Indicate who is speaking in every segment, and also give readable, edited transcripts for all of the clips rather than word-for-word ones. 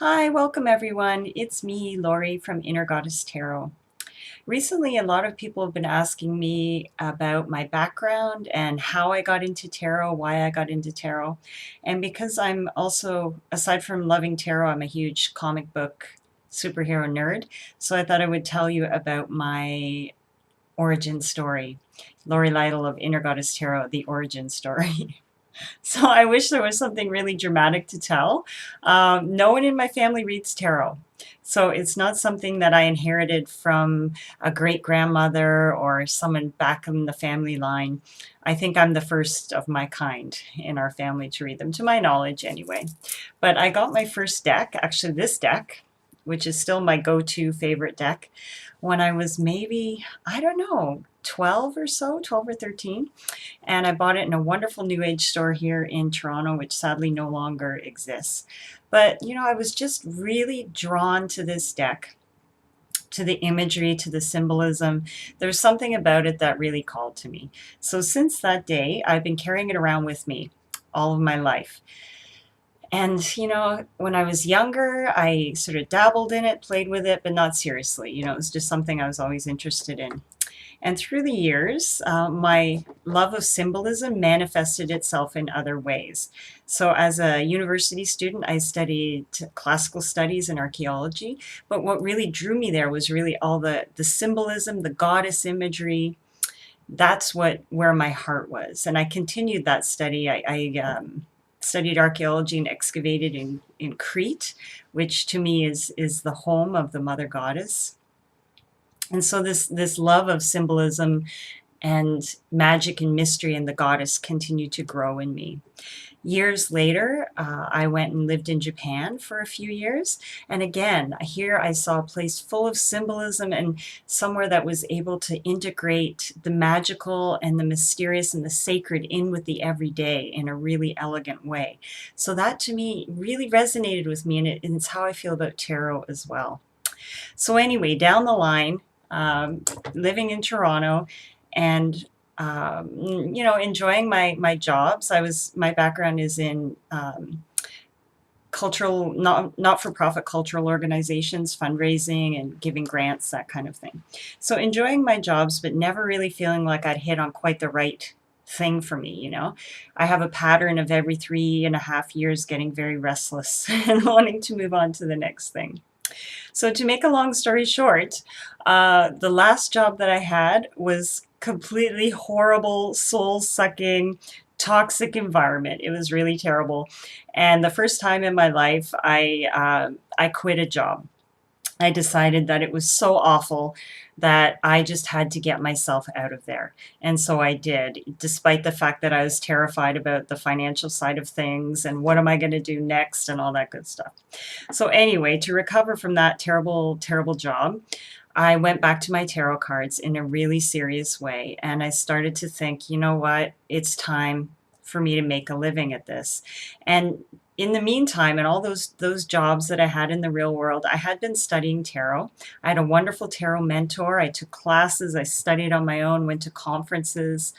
Speaker 1: Hi, welcome everyone. It's me, Lori from Inner Goddess Tarot. Recently, a lot of people have been asking me about my background and how I got into tarot, why I got into tarot. And because I'm also, aside from loving tarot, I'm a huge comic book superhero nerd. So I thought I would tell you about my origin story. Lori Lytle of Inner Goddess Tarot, the origin story. So I wish there was something really dramatic to tell. No one in my family reads tarot. So it's not something that I inherited from a great grandmother or someone back in the family line. I think I'm the first of my kind in our family to read them, to my knowledge anyway. But I got my first deck, actually this deck, which is still my go-to favorite deck, when I was maybe, I don't know, 12 or so, 12 or 13. And I bought it in a wonderful New Age store here in Toronto, which sadly no longer exists. But, I was just really drawn to this deck, to the imagery, to the symbolism. There's something about it that really called to me. So since that day, I've been carrying it around with me all of my life. And, when I was younger, I sort of dabbled in it, played with it, but not seriously. It was just something I was always interested in. And through the years, my love of symbolism manifested itself in other ways. So, as a university student, I studied classical studies and archaeology. But what really drew me there was really all the symbolism, the goddess imagery. That's where my heart was. And I continued that study. I studied archaeology and excavated in Crete, which to me is the home of the Mother Goddess. And so this love of symbolism and magic and mystery and the goddess continued to grow in me. Years later, I went and lived in Japan for a few years. And again, here I saw a place full of symbolism and somewhere that was able to integrate the magical and the mysterious and the sacred in with the everyday in a really elegant way. So that to me really resonated with me, and it's how I feel about tarot as well. So anyway, down the line, living in Toronto and enjoying my jobs. My background is in cultural, not-for-profit cultural organizations, fundraising and giving grants, that kind of thing. So enjoying my jobs, but never really feeling like I'd hit on quite the right thing for me. I have a pattern of every 3.5 years getting very restless and wanting to move on to the next thing. So to make a long story short, the last job that I had was completely horrible, soul-sucking, toxic environment. It was really terrible. And the first time in my life, I quit a job. I decided that it was so awful that I just had to get myself out of there. And so I did, despite the fact that I was terrified about the financial side of things and what am I going to do next and all that good stuff. So anyway, to recover from that terrible, terrible job, I went back to my tarot cards in a really serious way. And I started to think, you know what, it's time for me to make a living at this. And in the meantime, and all those jobs that I had in the real world, I had been studying tarot. I had a wonderful tarot mentor. I took classes, I studied on my own, went to conferences.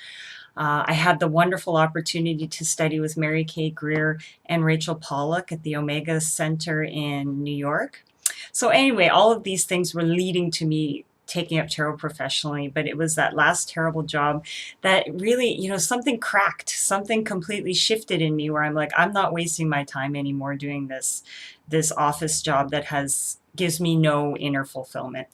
Speaker 1: I had the wonderful opportunity to study with Mary Kay Greer and Rachel Pollack at the Omega Center in New York. So anyway, all of these things were leading to me taking up tarot professionally, but it was that last terrible job that really, something cracked, something completely shifted in me where I'm like, I'm not wasting my time anymore doing this office job that gives me no inner fulfillment.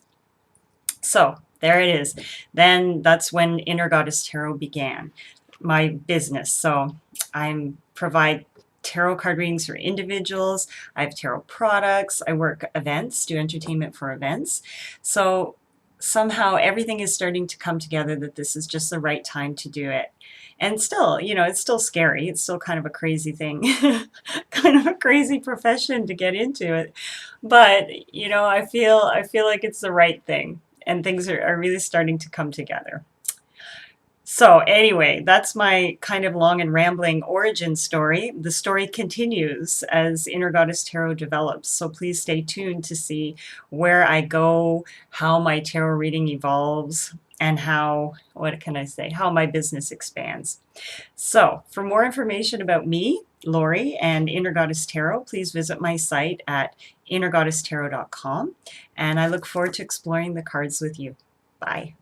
Speaker 1: So there it is. Then that's when Inner Goddess Tarot began, my business. So I provide tarot card readings for individuals. I have tarot products. I work events, do entertainment for events. So somehow everything is starting to come together that this is just the right time to do it. And still, it's still scary. It's still kind of a crazy thing, kind of a crazy profession to get into it. But, I feel like it's the right thing and things are really starting to come together. So anyway, that's my kind of long and rambling origin story. The story continues as Inner Goddess Tarot develops. So please stay tuned to see where I go, how my tarot reading evolves, and what can I say, how my business expands. So for more information about me, Lori and Inner Goddess Tarot, please visit my site at innergoddesstarot.com, and I look forward to exploring the cards with you. Bye.